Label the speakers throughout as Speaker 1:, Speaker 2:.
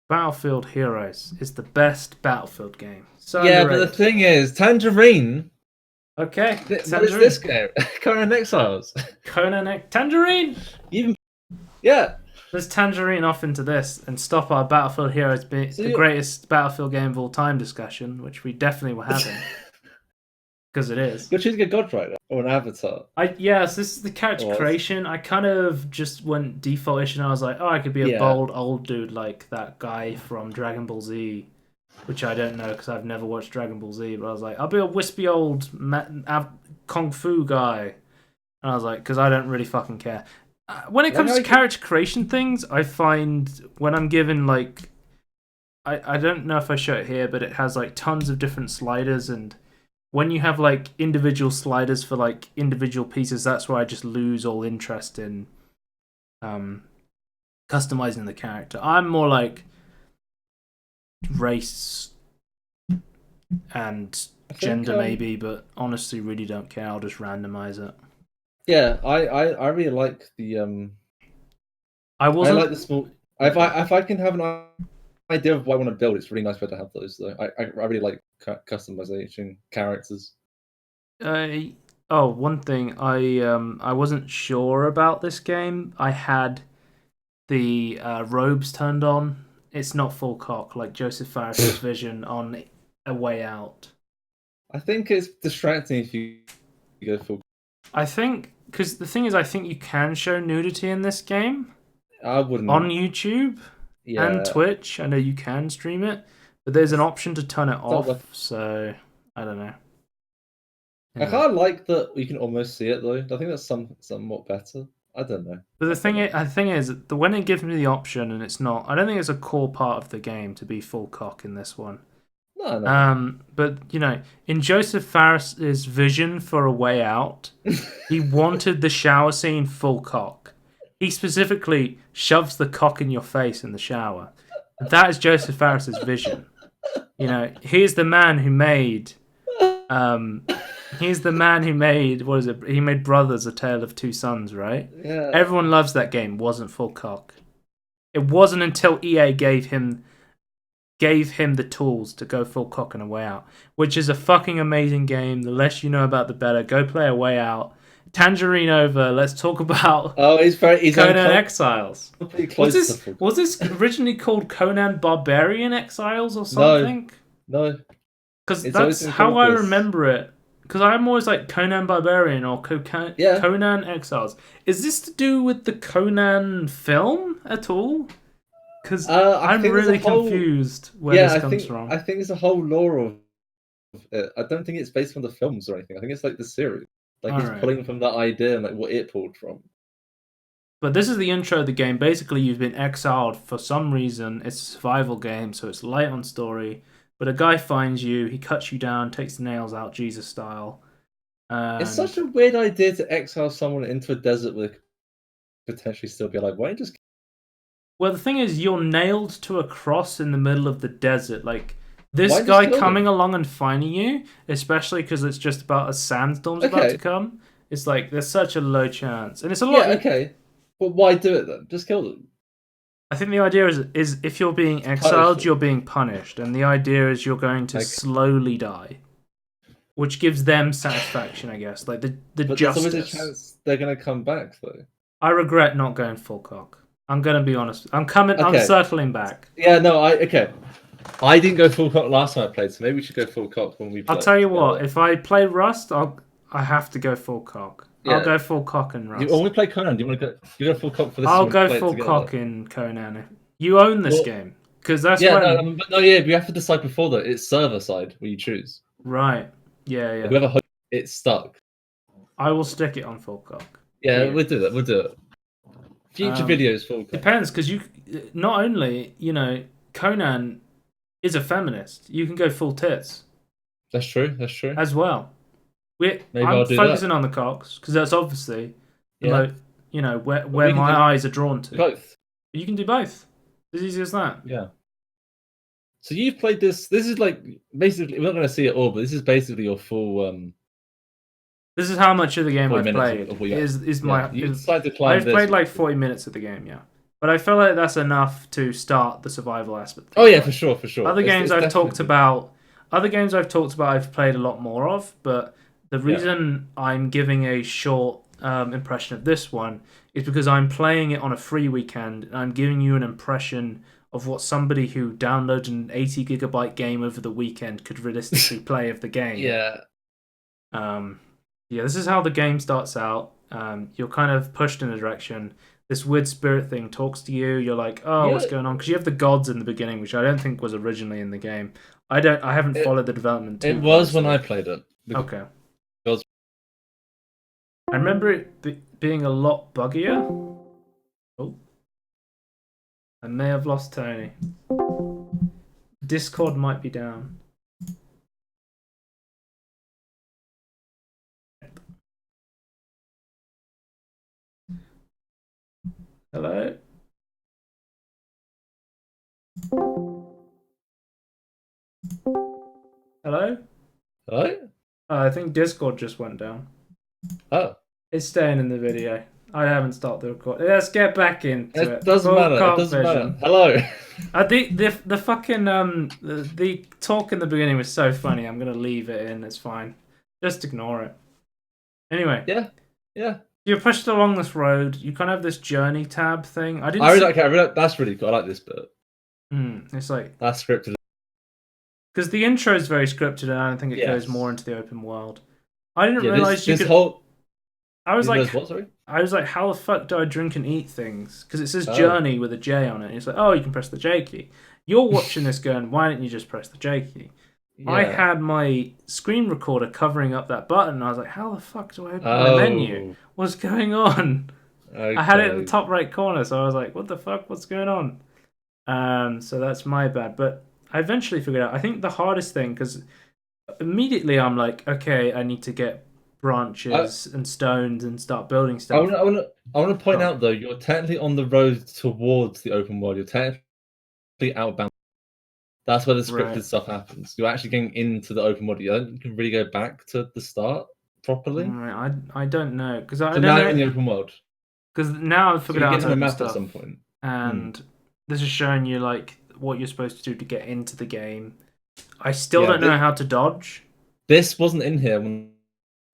Speaker 1: Battlefield Heroes is the best Battlefield game. So
Speaker 2: Yeah, but the
Speaker 1: underrated.
Speaker 2: thing is, Tangerine.
Speaker 1: Okay,
Speaker 2: What is this game? Conan Exiles.
Speaker 1: Tangerine.
Speaker 2: Even yeah.
Speaker 1: Let's Tangerine off into this and stop our Battlefield Heroes being
Speaker 2: So
Speaker 1: the greatest Battlefield game of all time discussion, which we definitely were having. Because it is.
Speaker 2: You're choosing a god right now, or an avatar.
Speaker 1: Yes, this is the character creation. I kind of just went default-ish and I was like, oh, I could be a bold old dude like that guy from Dragon Ball Z, which I don't know because I've never watched Dragon Ball Z, but I was like, I'll be a wispy old kung fu guy. And I was like, because I don't really fucking care. When it comes to character creation things, I find when I'm given like, I don't know if I show it here, but it has like tons of different sliders, and when you have like individual sliders for like individual pieces, that's where I just lose all interest in customizing the character. I'm more like race and gender maybe, but honestly really don't care. I'll just randomize it.
Speaker 2: Yeah, I really like the
Speaker 1: I
Speaker 2: like the small. If I can have an idea of what I want to build, it's really nice for to have those though. I really like customization characters.
Speaker 1: One thing I wasn't sure about this game. I had the robes turned on. It's not full cock like Joseph Fares' vision on A Way Out.
Speaker 2: I think it's distracting if you go full.
Speaker 1: I think because the thing is, I think you can show nudity in this game.
Speaker 2: I wouldn't
Speaker 1: on YouTube and Twitch. I know you can stream it, but there's an option to turn it off. So I don't know.
Speaker 2: I kind of like that you can almost see it though. I think that's somewhat better. I don't know.
Speaker 1: But the thing is that when it gives me the option and it's not, I don't think it's a core part of the game to be full cock in this one.
Speaker 2: No.
Speaker 1: But you know, in Joseph Fares' vision for A Way Out, he wanted the shower scene full cock. He specifically shoves the cock in your face in the shower. That is Joseph Fares' vision. You know, he's the man who made what is it? He made Brothers: A Tale of Two Sons, right?
Speaker 2: Yeah.
Speaker 1: Everyone loves that game. Wasn't full cock. It wasn't until EA gave him the tools to go full cock in A Way Out, which is a fucking amazing game. The less you know about, the better. Go play A Way Out. Tangerine over. Let's talk about
Speaker 2: he's
Speaker 1: Conan Exiles. Was this originally called Conan Barbarian Exiles or something?
Speaker 2: No.
Speaker 1: Because that's how I remember it. Because I'm always like Conan Barbarian or Conan Exiles. Is this to do with the Conan film at all? Because I'm really confused where this comes from.
Speaker 2: I think it's a whole lore of it. I don't think it's based on the films or anything. I think it's like the series. Like he's pulling from that idea and like what it pulled from.
Speaker 1: But this is the intro of the game. Basically, you've been exiled for some reason. It's a survival game, so it's light on story. But a guy finds you, he cuts you down, takes the nails out, Jesus style.
Speaker 2: It's such a weird idea to exile someone into a desert where they could potentially still be alive. Why don't you just...
Speaker 1: Well, the thing is, you're nailed to a cross in the middle of the desert. Like, this guy coming along and finding you, especially because it's just about a sandstorm's about to come, it's like, there's such a low chance. And it's a lot...
Speaker 2: Yeah, okay. But why do it then? Just kill them.
Speaker 1: I think the idea is if you're being exiled, you're being punished. And the idea is you're going to slowly die. Which gives them satisfaction, I guess. Like, the justice. But
Speaker 2: there's always a chance they're going to come back, though.
Speaker 1: I regret not going full cock. I'm going to be honest. I'm circling back.
Speaker 2: Yeah, no, I didn't go full cock last time I played, so maybe we should go full cock when we play.
Speaker 1: I'll tell you what, if I play Rust, I have to go full cock. Yeah. I'll go full cock in Rust.
Speaker 2: When we play Conan, do you want to go full cock for this?
Speaker 1: I'll go full cock in Conan. You own this game. Because that's
Speaker 2: we have to decide before that. It's server side where you choose.
Speaker 1: Right. Yeah.
Speaker 2: Whoever it's stuck.
Speaker 1: I will stick it on full cock.
Speaker 2: Yeah, we'll do that. Future videos full cock.
Speaker 1: Depends, because you not only, Conan is a feminist. You can go full tits.
Speaker 2: That's true.
Speaker 1: As well. I'm focusing on the cocks, because that's obviously where my eyes are drawn to.
Speaker 2: Both.
Speaker 1: You can do both. As easy as that.
Speaker 2: Yeah. So you've played this. This is like basically, we're not going to see it all, but this is basically your full.
Speaker 1: This is how much of the game I've played.
Speaker 2: I've played like 40 minutes of the game. Yeah.
Speaker 1: But I feel like that's enough to start the survival aspect.
Speaker 2: Oh yeah, for sure, for sure.
Speaker 1: Other games I've talked about, I've played a lot more of. But the reason I'm giving a short impression of this one is because I'm playing it on a free weekend, and I'm giving you an impression of what somebody who downloaded an 80 gigabyte game over the weekend could realistically play of the game.
Speaker 2: Yeah.
Speaker 1: Yeah, this is how the game starts out. You're kind of pushed in a direction. This weird spirit thing talks to you. You're like, oh, what's going on? Because you have the gods in the beginning, which I don't think was originally in the game. I haven't followed the development.
Speaker 2: It was when I played it.
Speaker 1: Okay. I remember it being a lot buggier. Oh, I may have lost Tony. Discord might be down. Hello? Hello?
Speaker 2: Hello?
Speaker 1: I think Discord just went down.
Speaker 2: Oh.
Speaker 1: It's staying in the video. I haven't started the record. Let's get back into it.
Speaker 2: It doesn't matter. It doesn't matter. Hello.
Speaker 1: The fucking the talk in the beginning was so funny. I'm gonna leave it in. It's fine. Just ignore it. Anyway.
Speaker 2: Yeah.
Speaker 1: You're pushed along this road. You kind of have this journey tab thing. I
Speaker 2: really like. That's really cool. I like this bit.
Speaker 1: It's like
Speaker 2: that's scripted.
Speaker 1: Because the intro is very scripted, and I don't think it goes more into the open world. I didn't realize you could. I was like,
Speaker 2: what, sorry?
Speaker 1: I was like, how the fuck do I drink and eat things? Because it says journey with a J on it. It's like, oh, you can press the J key. You're watching this going, why didn't you just press the J key? Yeah. I had my screen recorder covering up that button, and I was like, how the fuck do I open the menu? What's going on? Okay. I had it in the top right corner, so I was like, what the fuck? What's going on? So that's my bad. But I eventually figured out, I think the hardest thing, because immediately I'm like, okay, I need to get branches and stones and start building stuff.
Speaker 2: I want to point out though, you're technically on the road towards the open world. You're technically outbound. That's where the scripted stuff happens. You're actually getting into the open world. You can really go back to the start properly.
Speaker 1: I don't know because I don't
Speaker 2: now
Speaker 1: know
Speaker 2: you're in the open world.
Speaker 1: Because now I've figured out
Speaker 2: a map stuff at some point,
Speaker 1: and this is showing you like what you're supposed to do to get into the game. I still don't know how to dodge.
Speaker 2: This wasn't in here when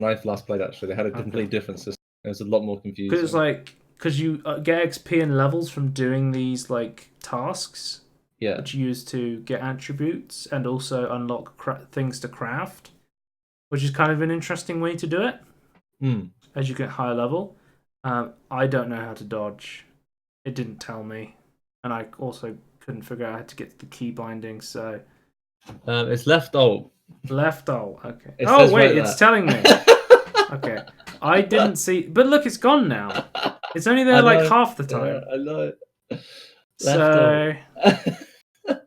Speaker 2: I last played. Actually, they had a completely different system. It was a lot more confusing.
Speaker 1: Because it's like you get XP and levels from doing these like tasks.
Speaker 2: Yeah.
Speaker 1: Which you use to get attributes and also unlock things to craft, which is kind of an interesting way to do it. As you get higher level. I don't know how to dodge. It didn't tell me, and I also couldn't figure out how to get to the key bindings. So
Speaker 2: it's left alt.
Speaker 1: Left alt. Okay. Wait, it's telling me. Okay. I didn't see, but look, it's gone now. It's only there like half the time.
Speaker 2: I know it.
Speaker 1: So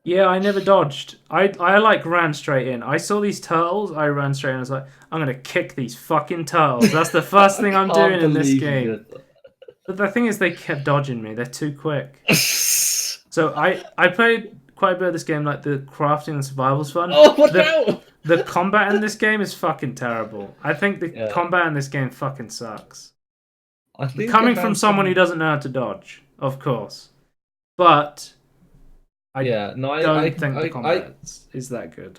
Speaker 1: yeah, I never dodged. I like ran straight in. I saw these turtles. I ran straight in. I was like, I'm gonna kick these fucking turtles. That's the first thing I'm doing in this game. But the thing is, they kept dodging me. They're too quick. So I played quite a bit of this game. Like the crafting and survival's fun.
Speaker 2: Oh, watch out!
Speaker 1: The combat in this game is fucking terrible. I think the combat in this game fucking sucks. Coming from someone who doesn't know how to dodge, of course. But I don't think the combat is that good.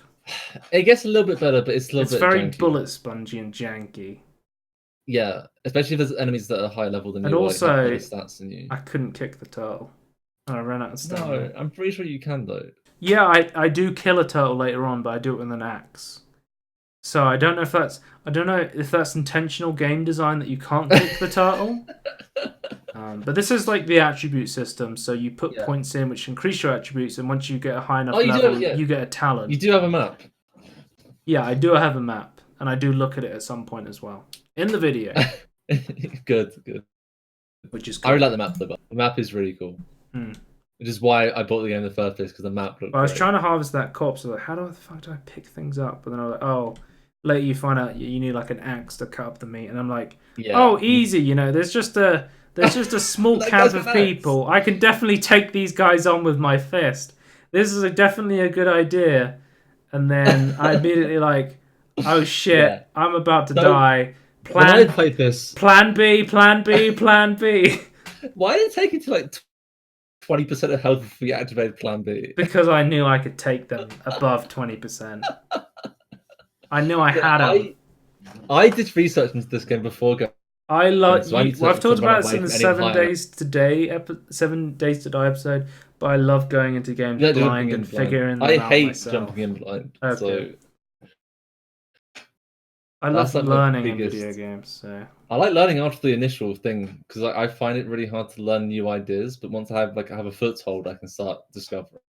Speaker 2: It gets a little bit better, but it's
Speaker 1: very bullet spongy and janky.
Speaker 2: Yeah, especially if there's enemies that are higher level than you.
Speaker 1: And also,
Speaker 2: stats than you.
Speaker 1: I couldn't kick the turtle. I ran out of stuff.
Speaker 2: No, I'm pretty sure you can though.
Speaker 1: Yeah, I do kill a turtle later on, but I do it with an axe. So I don't know if that's intentional game design that you can't kick the turtle. But this is like the attribute system, so you put points in which increase your attributes, and once you get a high enough level, you get a talent.
Speaker 2: You do have a map.
Speaker 1: Yeah, I do have a map, and I do look at it at some point as well in the video.
Speaker 2: Good.
Speaker 1: Which is cool.
Speaker 2: I really like the map though. The map is really cool. Which is why I bought the game in the first place, because the map looked
Speaker 1: I was trying to harvest that corpse. I was like, how the fuck do I pick things up? But then I was like, oh, later you find out you need like an axe to cut up the meat, and I'm like, oh, easy. You know, there's just a small camp of people. I can definitely take these guys on with my fist. This is definitely a good idea. And then I immediately like, oh shit, I'm about to die.
Speaker 2: When I played this,
Speaker 1: Plan B.
Speaker 2: Why did it take you to like 20% of health if we activated Plan B?
Speaker 1: Because I knew I could take them above 20%. I knew I had them.
Speaker 2: I did research into this game before going.
Speaker 1: I love.
Speaker 2: So I've
Speaker 1: talked about this in the 7 Days to Die episode, but I love going into games blind and figuring them out myself.
Speaker 2: Jumping in blind. Okay. So
Speaker 1: I love learning in video games. So
Speaker 2: I like learning after the initial thing because I find it really hard to learn new ideas. But once I have a foothold, I can start discovering.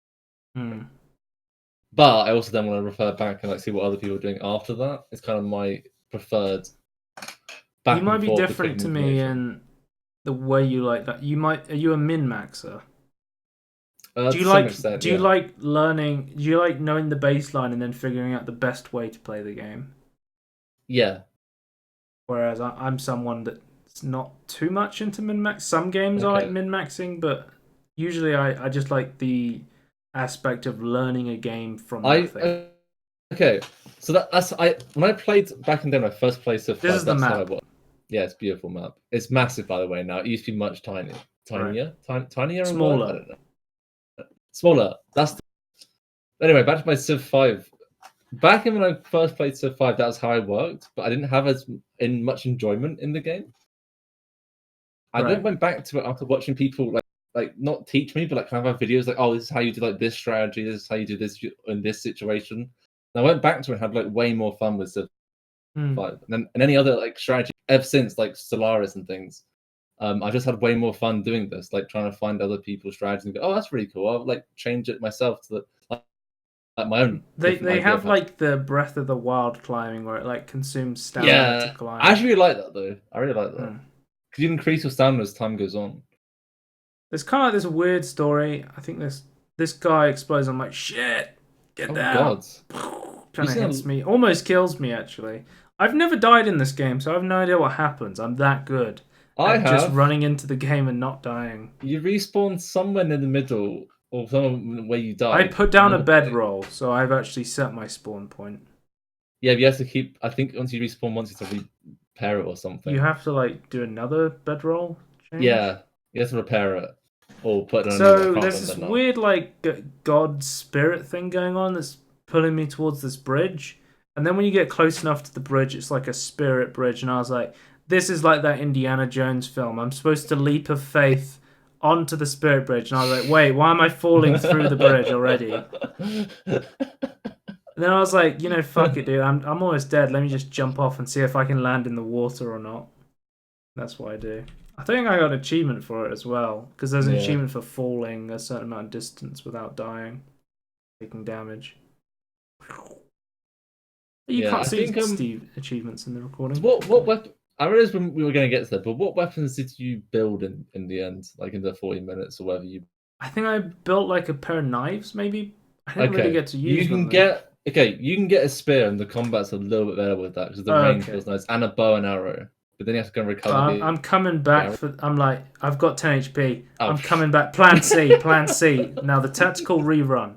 Speaker 2: But I also then want to refer back and see what other people are doing after that. It's kind of my preferred.
Speaker 1: You might be different to me in the way you like that. Are you a min-maxer? Do you like learning? Do you like knowing the baseline and then figuring out the best way to play the game?
Speaker 2: Yeah.
Speaker 1: Whereas I'm someone that's not too much into min-max. Some games I like min-maxing, but usually I just like the aspect of learning a game from nothing.
Speaker 2: Okay, so that's when I played back in the day, when I first played Civ 5,
Speaker 1: this is the map.
Speaker 2: Yeah, it's a beautiful map. It's massive, by the way. Now it used to be much tinier, tinier,
Speaker 1: smaller.
Speaker 2: I don't know. Smaller. Anyway, back to my Civ 5. Back in when I first played Civ 5, that was how I worked, but I didn't have much enjoyment in the game. I then went back to it after watching people like not teach me, but kind of have videos like, oh, this is how you do this strategy, this is how you do this in this situation. And I went back to it and had way more fun with Civ 5 and any other strategy ever since, Stellaris and things. I just had way more fun doing this, trying to find other people's strategies and go, oh, that's really cool. I'll change it myself to my own.
Speaker 1: They have the Breath of the Wild climbing where it consumes stamina to climb.
Speaker 2: I actually really like that though. I really like that because you increase your stamina as time goes on.
Speaker 1: There's kind of this weird story. I think this guy explodes. I'm like, shit, get down. Trying to hit me, almost kills me. Actually, I've never died in this game, so I have no idea what happens. I'm that good. Just running into the game and not dying.
Speaker 2: You respawn somewhere in the middle, or somewhere where you die.
Speaker 1: I put down a bedroll, so I've actually set my spawn point.
Speaker 2: Yeah, but you have to keep. I think once you respawn once, you have to repair it or something.
Speaker 1: You have to do another bedroll change?
Speaker 2: Yeah, you have to repair it or put it on.
Speaker 1: So there's this weird god spirit thing going on that's pulling me towards this bridge, and then when you get close enough to the bridge, it's like a spirit bridge, and I was like, this is like that Indiana Jones film. I'm supposed to leap of faith onto the spirit bridge, and I was like, wait, why am I falling through the bridge already? And then I was like, fuck it, dude. I'm almost dead. Let me just jump off and see if I can land in the water or not. That's what I do. I think I got an achievement for it as well, because there's an achievement for falling a certain amount of distance without dying, taking damage. You can't see Steve achievements in the recording.
Speaker 2: What weapon? I realized when we were going to get to that, but what weapons did you build in the end, in the 40 minutes or whatever you?
Speaker 1: I think I built a pair of knives, maybe. I didn't really get to use them.
Speaker 2: You can get a spear, and the combat's a little bit better with that because the range feels nice, and a bow and arrow. But then you have to go and recover.
Speaker 1: I'm coming back I've got 10 HP. I'm coming back. Plan C. Now the tactical rerun.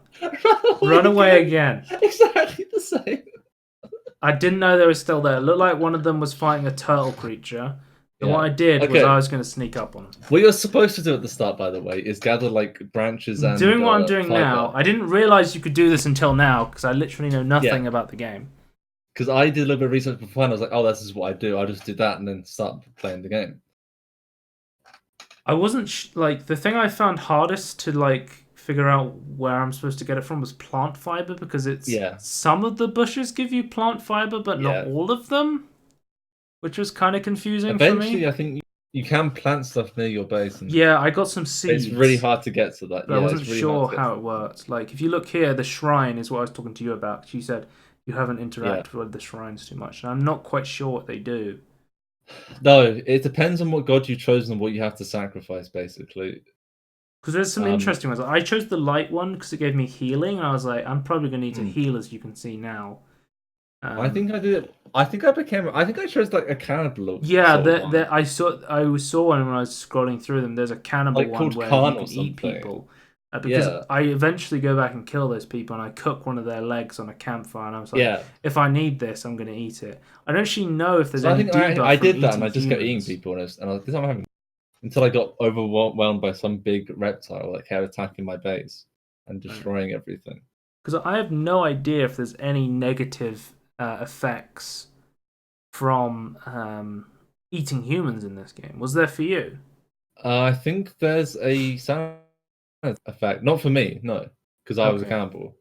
Speaker 1: Run away again.
Speaker 2: Exactly the same.
Speaker 1: I didn't know they were still there. It looked like one of them was fighting a turtle creature. And what I did was I was going to sneak up on them.
Speaker 2: What you're supposed to do at the start, by the way, is gather branches and
Speaker 1: doing what I'm doing now. I didn't realize you could do this until now because I literally know nothing about the game.
Speaker 2: Because I did a little bit of research before, and I was like, "Oh, this is what I do. I just do that and then start playing the game."
Speaker 1: I wasn't the thing I found hardest to figure out where I'm supposed to get it from was plant fiber, because it's some of the bushes give you plant fiber, but not all of them, which was kind of confusing for me.
Speaker 2: Eventually, I think you can plant stuff near your base. And
Speaker 1: I got some seeds.
Speaker 2: It's really hard to get to that.
Speaker 1: But I wasn't sure how it worked. If you look here, the shrine is what I was talking to you about. You said you haven't interacted with the shrines too much, and I'm not quite sure what they do.
Speaker 2: No, it depends on what god you've chosen and what you have to sacrifice, basically.
Speaker 1: Because there's some interesting ones. I chose the light one because it gave me healing, and I was like, I'm probably going to need to heal, as you can see now.
Speaker 2: I think I did it. I think I chose a cannibal.
Speaker 1: Yeah, I saw one when I was scrolling through them. There's a cannibal one where you can eat people. Because I eventually go back and kill those people, and I cook one of their legs on a campfire, and I was like, if I need this, I'm going to eat it. I don't actually know if there's any debuff.
Speaker 2: I did that, and I just kept eating people, and this time I'm having. until I got overwhelmed by some big reptile that kept attacking my base and destroying everything.
Speaker 1: Because I have no idea if there's any negative effects from eating humans in this game. Was there for you?
Speaker 2: I think there's a sound effect. Not for me, no, because I was a cannibal.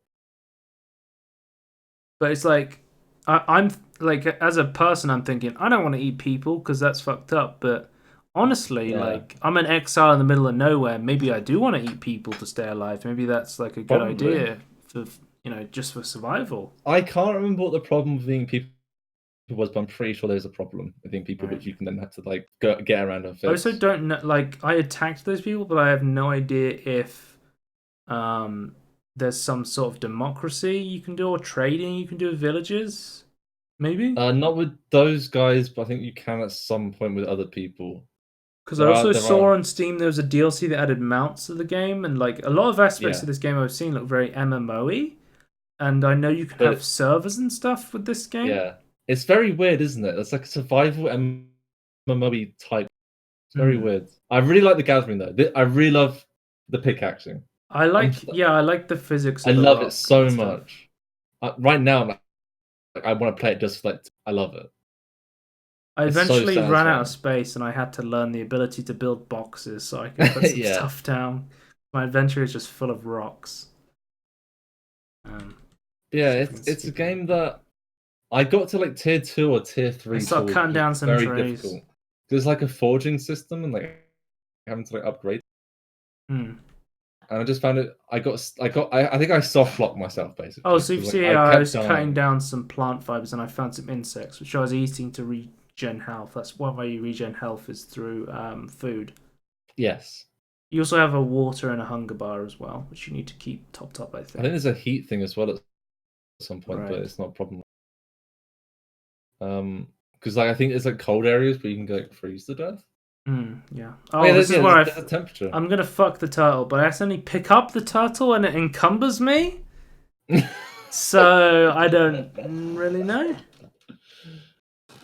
Speaker 1: But it's like, I'm like, as a person, I'm thinking, I don't want to eat people because that's fucked up. But honestly, like, I'm an exile in the middle of nowhere. Maybe I do want to eat people to stay alive. Maybe that's like a good idea for, just for survival.
Speaker 2: I can't remember what the problem with eating people was, but I'm pretty sure there's a problem with eating people, which you can then have to like get around and fix.
Speaker 1: I also don't know. Like, I attacked those people, but I have no idea if there's some sort of democracy you can do or trading you can do with villages. Maybe
Speaker 2: not with those guys, but I think you can at some point with other people.
Speaker 1: Because I also saw on Steam there was a DLC that added mounts to the game, and like a lot of aspects of this game I've seen look very MMO-y. And I know you can have servers and stuff with this game.
Speaker 2: Yeah, it's very weird, isn't it? It's like a survival MMO type. It's very weird. I really like the gathering though. I really love the pickaxing.
Speaker 1: I like the physics.
Speaker 2: I love it so much. Right now, I want to play it just like I love it.
Speaker 1: I eventually ran out of space, and I had to learn the ability to build boxes so I could put some stuff down. My inventory is just full of rocks.
Speaker 2: Yeah, it's a game that I got to like tier 2 or tier 3.
Speaker 1: I started cutting down some trees.
Speaker 2: Difficult. There's like a forging system and like having to like upgrade. And I just found it. I think I soft locked myself basically.
Speaker 1: Oh, so you see, I was cutting down some plant fibers and I found some insects which I was eating to regen health. That's one way you regen health is through food.
Speaker 2: Yes.
Speaker 1: You also have a water and a hunger bar as well, which you need to keep topped up. I think
Speaker 2: there's a heat thing as well at some point, but it's not a problem. Because like I think it's like cold areas where you can go like, freeze to death.
Speaker 1: Yeah. Oh, this is where there's a
Speaker 2: temperature.
Speaker 1: I'm gonna fuck the turtle, but I accidentally pick up the turtle and it encumbers me. So I don't really know.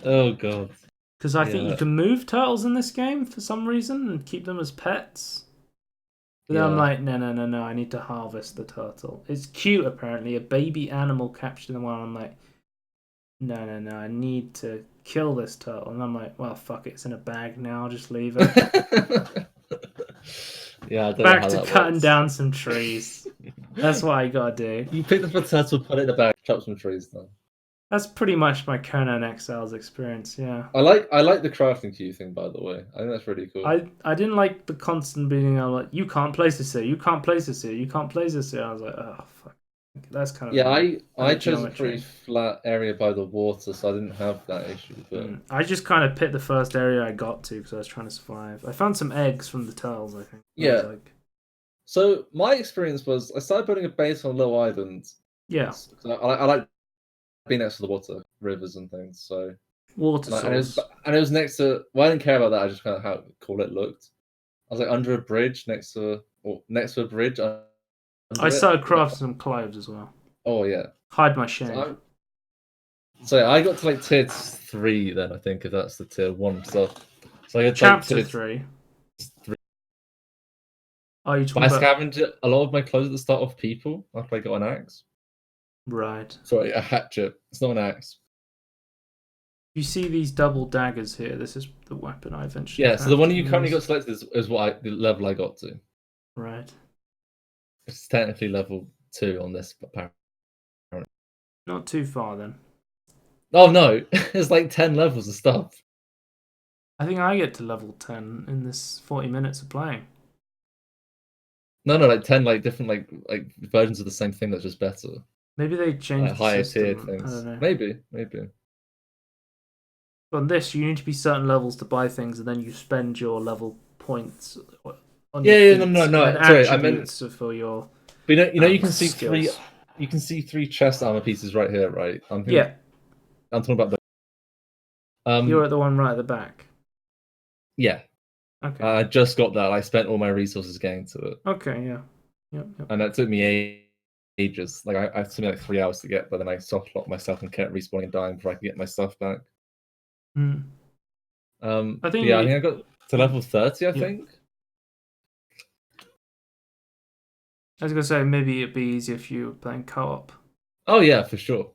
Speaker 2: Oh god.
Speaker 1: Because I think you can move turtles in this game for some reason and keep them as pets. But then I'm like, no, I need to harvest the turtle. It's cute apparently, a baby animal captured in the wild. I'm like, no, I need to kill this turtle. And I'm like, well, fuck it, it's in a bag now, I'll just leave it.
Speaker 2: Yeah, I don't
Speaker 1: back
Speaker 2: know how
Speaker 1: to
Speaker 2: that
Speaker 1: cutting
Speaker 2: works.
Speaker 1: Down some trees. That's what I gotta do.
Speaker 2: You pick up a turtle, put it in the bag, chop some trees though.
Speaker 1: That's pretty much my Conan Exiles experience, yeah.
Speaker 2: I like the crafting queue thing, by the way. I think that's really cool.
Speaker 1: I didn't like the constant being like, you can't place this here, you can't place this here, you can't place this here. I was like, oh fuck. That's kind of
Speaker 2: I chose a pretty flat area by the water, so I didn't have that issue. But
Speaker 1: I just kind of picked the first area I got to because I was trying to survive. I found some eggs from the turtles, I think.
Speaker 2: Yeah. So my experience was I started building a base on a little island.
Speaker 1: Yeah.
Speaker 2: I like being next to the water, rivers and things. So
Speaker 1: water source.
Speaker 2: And it was next to. Well, I didn't care about that. I just kind of how cool it looked. I was like under a bridge next to a bridge.
Speaker 1: I started crafting some cloves as well.
Speaker 2: Oh yeah.
Speaker 1: Hide my shame.
Speaker 2: So I got to like tier 3 then. I think if that's the tier 1 stuff. So I got
Speaker 1: chapter 3. Oh, you talking
Speaker 2: about? I scavenged a lot of my clothes at the start of people after I got an axe.
Speaker 1: Right.
Speaker 2: Sorry, a hatchet. It's not an axe.
Speaker 1: You see these double daggers here. This is the weapon I eventually.
Speaker 2: Yeah. So the one you currently got selected is the level I got to.
Speaker 1: Right.
Speaker 2: It's technically level 2 on this, apparently.
Speaker 1: Not too far then.
Speaker 2: Oh no, there's like 10 levels of stuff.
Speaker 1: I think I get to level 10 in this 40 minutes of playing.
Speaker 2: No, like 10 like different like versions of the same thing that's just better.
Speaker 1: Maybe they changed the
Speaker 2: higher
Speaker 1: system.
Speaker 2: tiered things. I don't know. Maybe.
Speaker 1: But on this, you need to be certain levels to buy things, and then you spend your level points on
Speaker 2: no. Sorry, I meant
Speaker 1: for your.
Speaker 2: But you can see skills. You can see 3 chest armor pieces right here, right? I'm talking about the.
Speaker 1: You're at the one right at the back.
Speaker 2: Yeah.
Speaker 1: Okay.
Speaker 2: I just got that. I spent all my resources getting to it.
Speaker 1: Okay. Yeah. Yep.
Speaker 2: And that took me ages. Like I took me like 3 hours to get, but then I soft locked myself and kept respawning and dying before I could get my stuff back.
Speaker 1: I think
Speaker 2: I got. to level 30, I think.
Speaker 1: I was gonna say maybe it'd be easier if you were playing co-op.
Speaker 2: Oh yeah, for sure.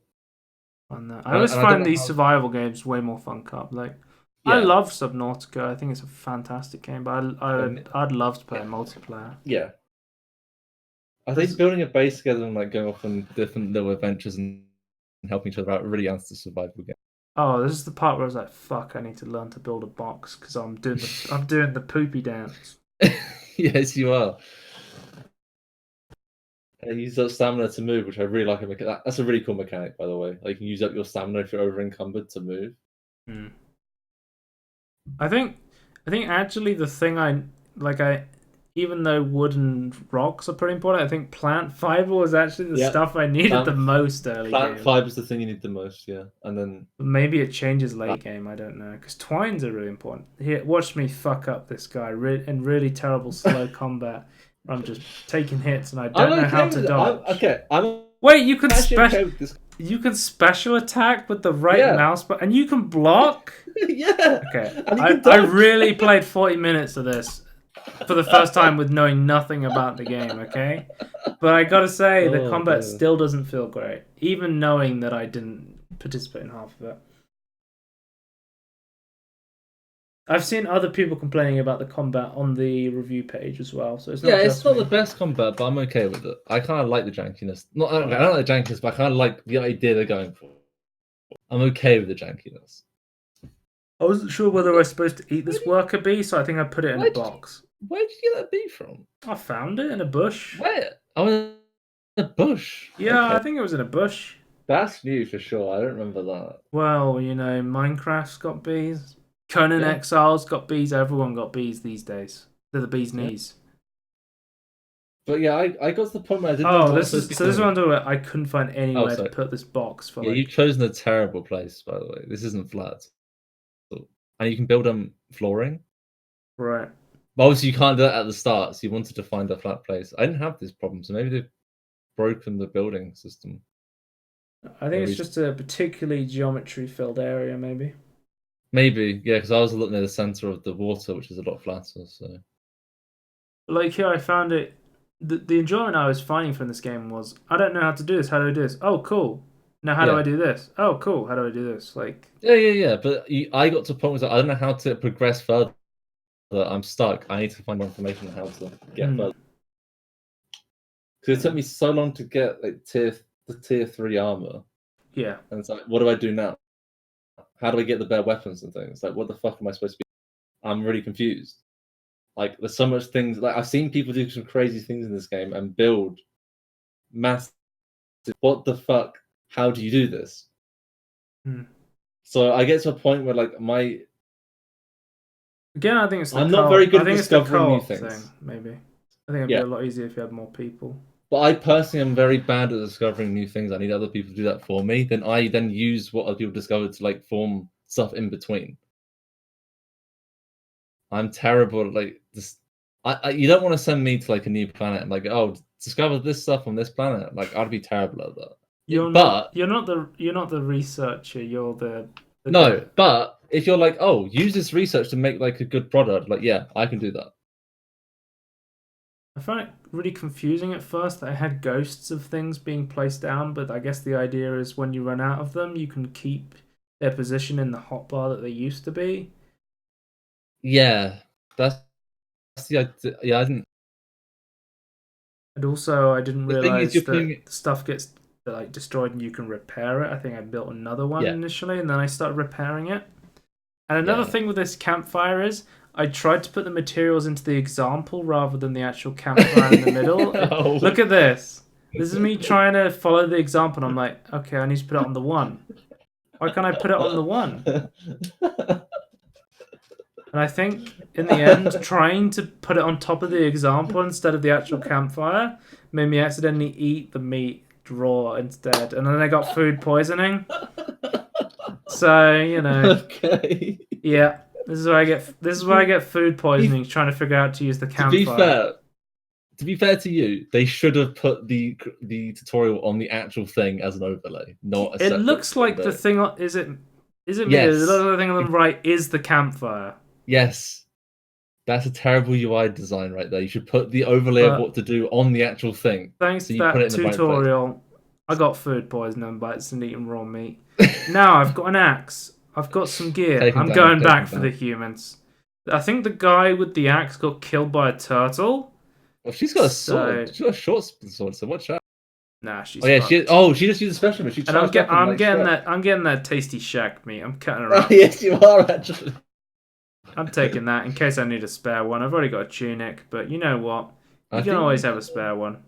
Speaker 1: On that, I always find these survival games way more fun co-op. Like, I love Subnautica. I think it's a fantastic game, but I'd love to play multiplayer.
Speaker 2: Yeah. I think building a base together and like going off on different little adventures and helping each other out really adds to survival game.
Speaker 1: Oh, this is the part where I was like, "Fuck! I need to learn to build a box because I'm doing the poopy dance."
Speaker 2: Yes, you are. And use that stamina to move, which I really like. That's a really cool mechanic, by the way. Like, you can use up your stamina if you're over encumbered to move.
Speaker 1: I think actually the thing even though wood and rocks are pretty important, I think plant fiber was actually the stuff I needed the most early game.
Speaker 2: Plant fiber is the thing you need the most, yeah. And then
Speaker 1: maybe it changes late game, I don't know. Because twines are really important. Here, watch me fuck up this guy in really terrible slow combat. I'm just taking hits and I don't know how to dodge. Wait, you can special attack with the right mouse button and you can block?
Speaker 2: Yeah.
Speaker 1: Okay. I really played 40 minutes of this for the first time with knowing nothing about the game, okay? But I gotta say, the combat still doesn't feel great, even knowing that I didn't participate in half of it. I've seen other people complaining about the combat on the review page as well, so it's not
Speaker 2: it's not the best combat, but I'm okay with it. I kind of like the jankiness. I don't like the jankiness, but I kind of like the idea they're going for. I'm okay with the jankiness. I
Speaker 1: wasn't sure whether I was supposed to eat this worker bee, so I think I put it in a box.
Speaker 2: Where did you get that bee from?
Speaker 1: I found it in a bush.
Speaker 2: Where? Oh, in a bush?
Speaker 1: Yeah, okay. I think it was in a bush.
Speaker 2: That's new for sure. I don't remember that.
Speaker 1: Well, you know, Minecraft's got bees. Conan Exiles got bees. Everyone got bees these days. They're the bee's knees.
Speaker 2: But yeah, I got to the point where I didn't.
Speaker 1: Oh, this is what I'm talking about. I couldn't find anywhere to put this box for.
Speaker 2: Yeah, you've chosen a terrible place, by the way. This isn't flat. And you can build flooring.
Speaker 1: Right.
Speaker 2: But obviously you can't do that at the start, so you wanted to find a flat place. I didn't have this problem, so maybe they've broken the building system.
Speaker 1: I think it's just a particularly geometry-filled area, maybe.
Speaker 2: Maybe, yeah, because I was looking at the center of the water, which is a lot flatter. So,
Speaker 1: like here, I found it. The enjoyment I was finding from this game was, I don't know how to do this. How do I do this? Oh, cool. Now, how do I do this? Oh, cool. How do I do this? Like,
Speaker 2: yeah. But I got to a point where I don't know how to progress further. I'm stuck. I need to find information on how to get further. Because it took me so long to get like the tier 3 armor.
Speaker 1: Yeah.
Speaker 2: And it's like, what do I do now? How do I get the better weapons and things? Like, what the fuck am I supposed to be? I'm really confused. Like, there's so much things. Like, I've seen people do some crazy things in this game and build massive. What the fuck? How do you do this? So I get to a point where, like,
Speaker 1: Again, I think it's
Speaker 2: I'm not very good at discovering new things.
Speaker 1: Maybe. I think it'd be a lot easier if you had more people.
Speaker 2: But I personally am very bad at discovering new things. I need other people to do that for me. Then I use what other people discovered to like form stuff in between. I'm terrible at like this. You don't want to send me to like a new planet and like, oh, discover this stuff on this planet. Like, I'd be terrible at that.
Speaker 1: You're not the researcher. You're the
Speaker 2: no. But if you're like, oh, use this research to make like a good product, like, yeah, I can do that.
Speaker 1: I found it really confusing at first that I had ghosts of things being placed down, but I guess the idea is when you run out of them, you can keep their position in the hotbar that they used to be.
Speaker 2: Yeah, that's the idea. Yeah, I didn't.
Speaker 1: And also, I didn't realize that stuff gets like destroyed and you can repair it. I think I built another one initially, and then I started repairing it. And another thing with this campfire is, I tried to put the materials into the example rather than the actual campfire in the middle. Look at this. This is me trying to follow the example, and I'm like, okay, I need to put it on the 1. Why can't I put it on the 1? And I think, in the end, trying to put it on top of the example instead of the actual campfire made me accidentally eat the meat raw instead. And then I got food poisoning. So, you know.
Speaker 2: Okay.
Speaker 1: Yeah. This is where I get food poisoning, trying to figure out to use the campfire.
Speaker 2: To be fair to you, they should have put the tutorial on the actual thing as an overlay, not a separate. It
Speaker 1: looks like the thing. Is it me?
Speaker 2: Yes.
Speaker 1: The other thing on the right is the campfire.
Speaker 2: Yes. That's a terrible UI design right there. You should put the overlay of what to do on the actual thing.
Speaker 1: Thanks
Speaker 2: so
Speaker 1: to
Speaker 2: you put
Speaker 1: that
Speaker 2: it in the right
Speaker 1: tutorial, I got food poisoning by eating raw meat. Now I've got an axe. I've got some gear. I'm going back for the humans. I think the guy with the axe got killed by a turtle.
Speaker 2: Well, she's got a sword. She's got a short sword, so watch out.
Speaker 1: Nah, she's.
Speaker 2: Oh yeah,
Speaker 1: fucked.
Speaker 2: she just used a special move.
Speaker 1: And I'm getting that tasty shack meat. I'm cutting her up.
Speaker 2: Oh, yes, you are actually.
Speaker 1: I'm taking that in case I need a spare one. I've already got a tunic, but you know what? You can always have a spare one.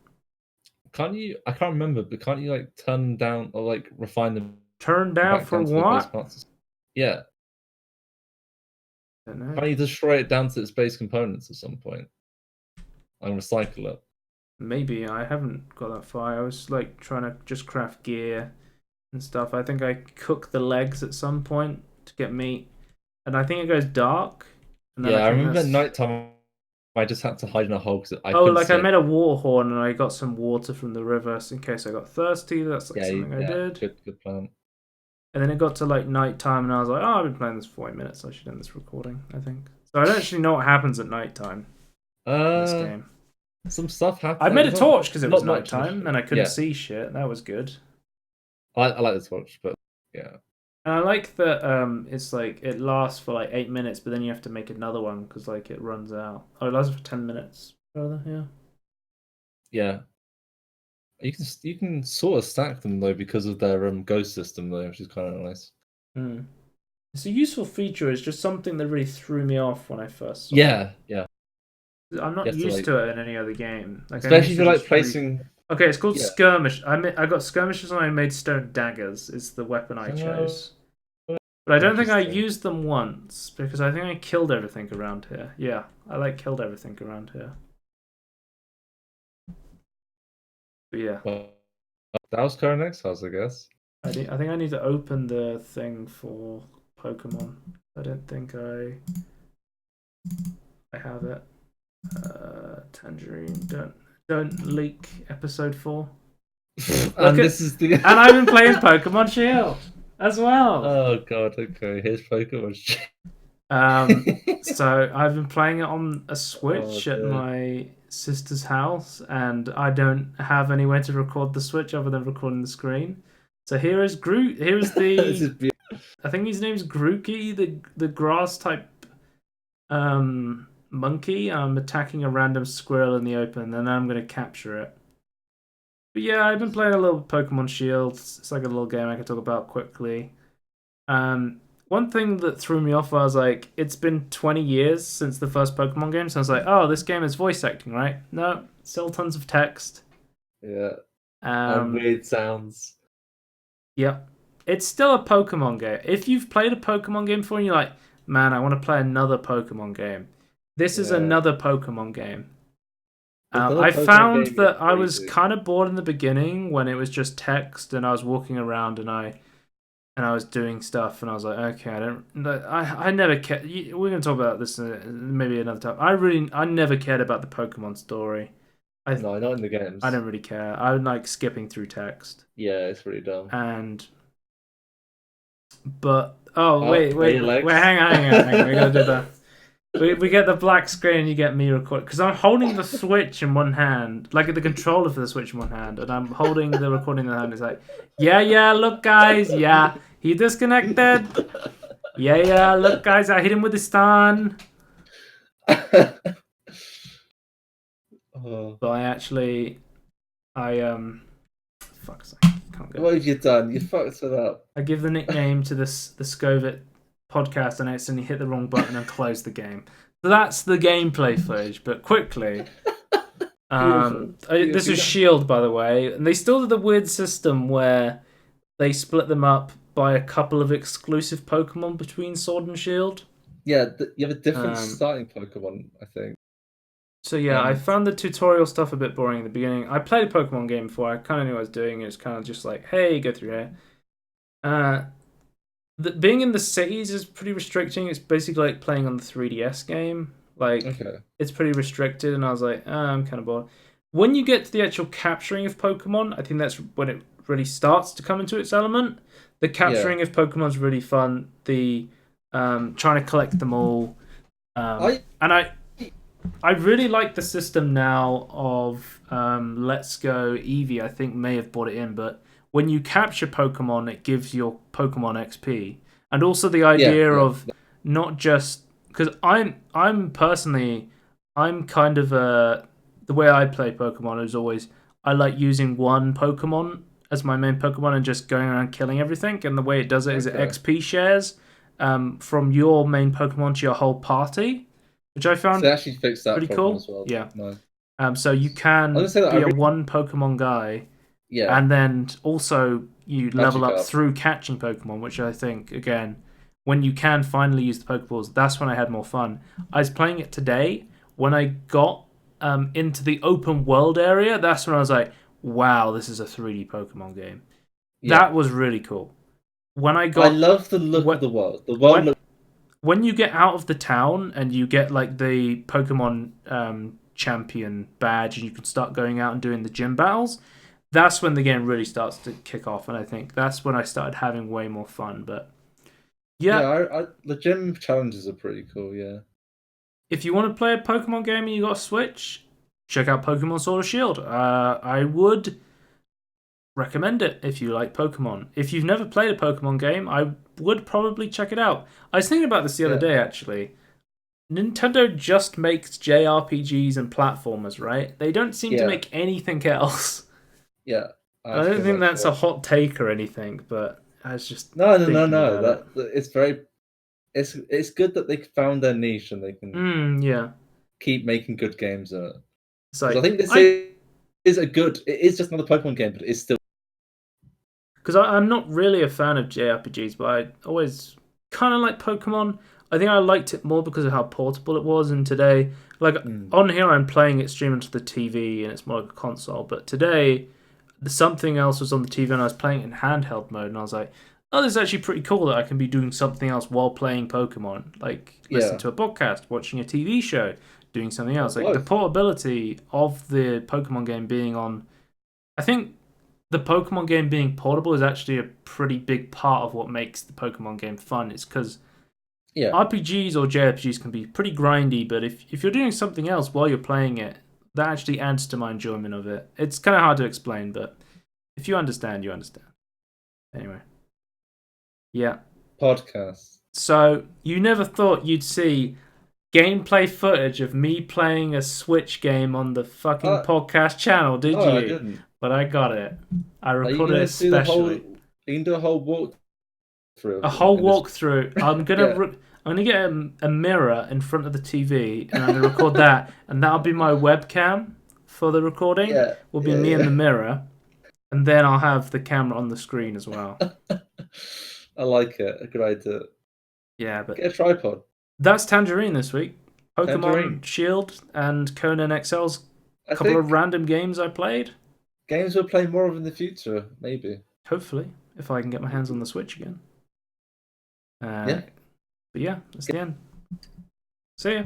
Speaker 2: Can't you? I can't remember, but can't you like turn down or like refine them?
Speaker 1: Turn down for what?
Speaker 2: Yeah.
Speaker 1: I don't know.
Speaker 2: Can't you destroy it down to its base components at some point and recycle it?
Speaker 1: Maybe. I haven't got that far. I was like trying to just craft gear and stuff. I think I cook the legs at some point to get meat, and I think it goes dark. And then
Speaker 2: I remember at nighttime I just had to hide in a hole because
Speaker 1: I made a water horn and I got some water from the river in case I got thirsty. That's like something I did.
Speaker 2: Good plan.
Speaker 1: And then it got to like nighttime and I was like, oh, I've been playing this for 40 minutes. I should end this recording, I think. So I don't actually know what happens at nighttime in this game.
Speaker 2: Some stuff happened.
Speaker 1: I made a torch because it was nighttime and I couldn't see shit. That was good.
Speaker 2: I like the torch, but yeah.
Speaker 1: And I like that it's like it lasts for like 8 minutes, but then you have to make another one because like it runs out. Oh, it lasts for 10 minutes. Rather, yeah.
Speaker 2: Yeah. You can sort of stack them though because of their ghost system though, which is kind of nice.
Speaker 1: It's a useful feature. It's just something that really threw me off when I first saw
Speaker 2: it. Yeah.
Speaker 1: I'm not used to it in any other game. Like,
Speaker 2: especially if you're like placing.
Speaker 1: Okay, it's called skirmish. I got skirmishes and I made stone daggers. Is the weapon I chose. But I don't think I used them once because I think I killed everything around here. Yeah, I killed everything around here. But yeah.
Speaker 2: Well, that was Conan Exiles, I guess.
Speaker 1: I think I need to open the thing for Pokemon. I don't think I have it. Tangerine, don't leak episode 4.
Speaker 2: And
Speaker 1: I've been playing Pokemon Shield as well.
Speaker 2: Oh god, okay, here's Pokemon Shield.
Speaker 1: So I've been playing it on a Switch at my sister's house, and I don't have anywhere to record the Switch other than recording the screen. So here is Groot. Here is the. I think his name's Grookey, the grass type monkey. I'm attacking a random squirrel in the open, and then I'm going to capture it. But yeah, I've been playing a little Pokemon Shield. It's like a little game I can talk about quickly. One thing that threw me off was like, it's been 20 years since the first Pokemon game, so I was like, oh, this game is voice acting, right? No, still tons of text.
Speaker 2: Yeah. And weird sounds.
Speaker 1: Yep. It's still a Pokemon game. If you've played a Pokemon game before and you're like, man, I want to play another Pokemon game. This is another Pokemon game. I found that I was kind of bored in the beginning when it was just text and I was walking around and I was doing stuff and I was like, okay, I never cared. We're going to talk about this maybe another time. I never cared about the Pokemon story.
Speaker 2: No, not in the games.
Speaker 1: I don't really care. I like skipping through text.
Speaker 2: Yeah, it's pretty dumb.
Speaker 1: Wait, hang on. We gotta do that. We get the black screen and you get me record because I'm holding the Switch in one hand, like the controller for the Switch in one hand, and I'm holding the recording in the hand. It's like, yeah, look guys, he disconnected. Yeah, look guys, I hit him with the stun. But fuck's sake, can't go.
Speaker 2: What have you done? You fucked it up.
Speaker 1: I give the nickname to the Scovit podcast and I accidentally hit the wrong button and closed the game. So that's the gameplay footage, but quickly. This is Shield, by the way, and they still do the weird system where they split them up by a couple of exclusive Pokemon between Sword and Shield.
Speaker 2: Yeah, you have a different starting Pokemon, I think.
Speaker 1: So yeah, I found the tutorial stuff a bit boring in the beginning. I played a Pokemon game before. I kind of knew what I was doing. It's kind of just like, hey, go through here. Being in the cities is pretty restricting. It's basically like playing on the 3DS game. It's pretty restricted, and I was like, I'm kind of bored. When you get to the actual capturing of Pokemon, I think that's when it really starts to come into its element. The capturing of Pokemon is really fun. The trying to collect them all. I really like the system now of Let's Go Eevee. I think may have brought it in, but when you capture Pokemon, it gives your Pokemon XP, and also the idea of not just because I'm personally I'm kind of the way I play Pokemon is always I like using one Pokemon as my main Pokemon and just going around killing everything. And the way it does it is it XP shares from your main Pokemon to your whole party, which I found
Speaker 2: they actually fixed that
Speaker 1: pretty
Speaker 2: problem
Speaker 1: cool.
Speaker 2: as well.
Speaker 1: Yeah.
Speaker 2: No.
Speaker 1: So you can be a one Pokemon guy, and then also you level up through catching Pokemon, which I think again, when you can finally use the Pokeballs, that's when I had more fun. I was playing it today. When I got into the open world area, that's when I was like, wow, this is a 3D Pokemon game. Yeah. That was really cool. I
Speaker 2: love the look of the world. The world
Speaker 1: when you get out of the town and you get like the Pokemon champion badge and you can start going out and doing the gym battles, that's when the game really starts to kick off. And I think that's when I started having way more fun. But
Speaker 2: yeah, the gym challenges are pretty cool. Yeah.
Speaker 1: If you want to play a Pokemon game and you got a Switch, check out Pokemon Sword or Shield. I would recommend it if you like Pokemon. If you've never played a Pokemon game, I would probably check it out. I was thinking about this the other day, actually. Nintendo just makes JRPGs and platformers, right? They don't seem to make anything else.
Speaker 2: Yeah.
Speaker 1: I don't think that's a hot take or anything, but I was just
Speaker 2: no. It's very. It's good that they found their niche and they can keep making good games. So I think this is a good. It is just another Pokemon game, but it's still.
Speaker 1: Because I'm not really a fan of JRPGs, but I always kind of like Pokemon. I think I liked it more because of how portable it was. And today, on here, I'm playing it streaming to the TV, and it's more like a console. But today, something else was on the TV, and I was playing it in handheld mode, and I was like, oh, this is actually pretty cool that I can be doing something else while playing Pokemon. Like, listening to a podcast, watching a TV show, doing something else. Like, the portability of the Pokemon game being on... I think the Pokemon game being portable is actually a pretty big part of what makes the Pokemon game fun. It's because RPGs or JRPGs can be pretty grindy, but if you're doing something else while you're playing it, that actually adds to my enjoyment of it. It's kind of hard to explain, but if you understand, you understand. Anyway. Yeah.
Speaker 2: Podcast.
Speaker 1: So, you never thought you'd see gameplay footage of me playing a Switch game on the fucking podcast channel, did you?
Speaker 2: I didn't.
Speaker 1: But I got it. I recorded it especially.
Speaker 2: You can do a whole walkthrough.
Speaker 1: A whole walkthrough. I'm gonna get a mirror in front of the TV, and I'm gonna record that, and that'll be my webcam for the recording.
Speaker 2: Yeah.
Speaker 1: Will be me in the mirror, and then I'll have the camera on the screen as well.
Speaker 2: I like it. A good idea.
Speaker 1: Yeah, but
Speaker 2: get a tripod.
Speaker 1: That's Tangerine this week. Pokemon Shield and Conan Exiles. A couple of random games I played.
Speaker 2: Games we'll play more of in the future, maybe.
Speaker 1: Hopefully, if I can get my hands on the Switch again. But yeah, that's the end. See ya.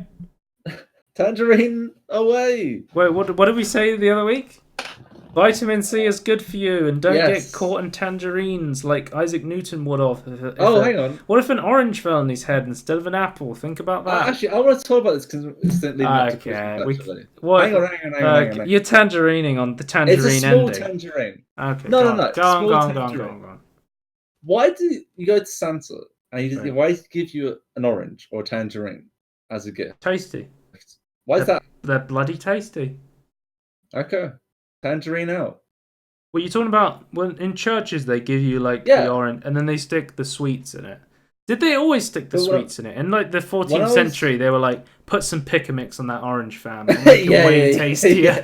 Speaker 2: Tangerine away.
Speaker 1: Wait, what did we say the other week? Vitamin C is good for you, and don't get caught in tangerines like Isaac Newton would have.
Speaker 2: Hang on.
Speaker 1: What if an orange fell on his head instead of an apple? Think about that.
Speaker 2: Actually, I want to talk about this because it's leading up to Christmas, hang on.
Speaker 1: You're tangerining on the tangerine ending.
Speaker 2: It's a small tangerine.
Speaker 1: Okay.
Speaker 2: No.
Speaker 1: Go on.
Speaker 2: Why do you go to Santa and why does he give you an orange or a tangerine as a gift?
Speaker 1: Tasty.
Speaker 2: Why is that?
Speaker 1: They're bloody tasty.
Speaker 2: Okay. Tangerine out.
Speaker 1: What you're talking about? When in churches they give you the orange, and then they stick the sweets in it. Did they always stick the sweets in it? In like the 14th century, they were like, put some pick a mix on that orange, fam, and make it way tastier.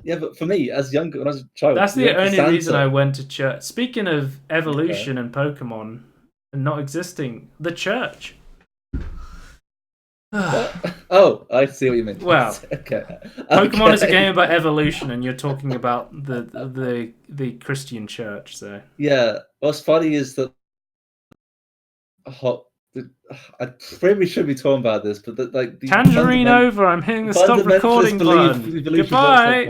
Speaker 2: Yeah, but for me, when I was a child,
Speaker 1: that's the only reason I went to church. Speaking of evolution and Pokemon and not existing, the church.
Speaker 2: Oh, I see what you mean.
Speaker 1: Well, Pokemon is a game about evolution, and you're talking about the Christian church. So
Speaker 2: yeah, what's funny is that I probably should be talking about this, but
Speaker 1: Tangerine over. I'm hitting the stop recording button. Goodbye.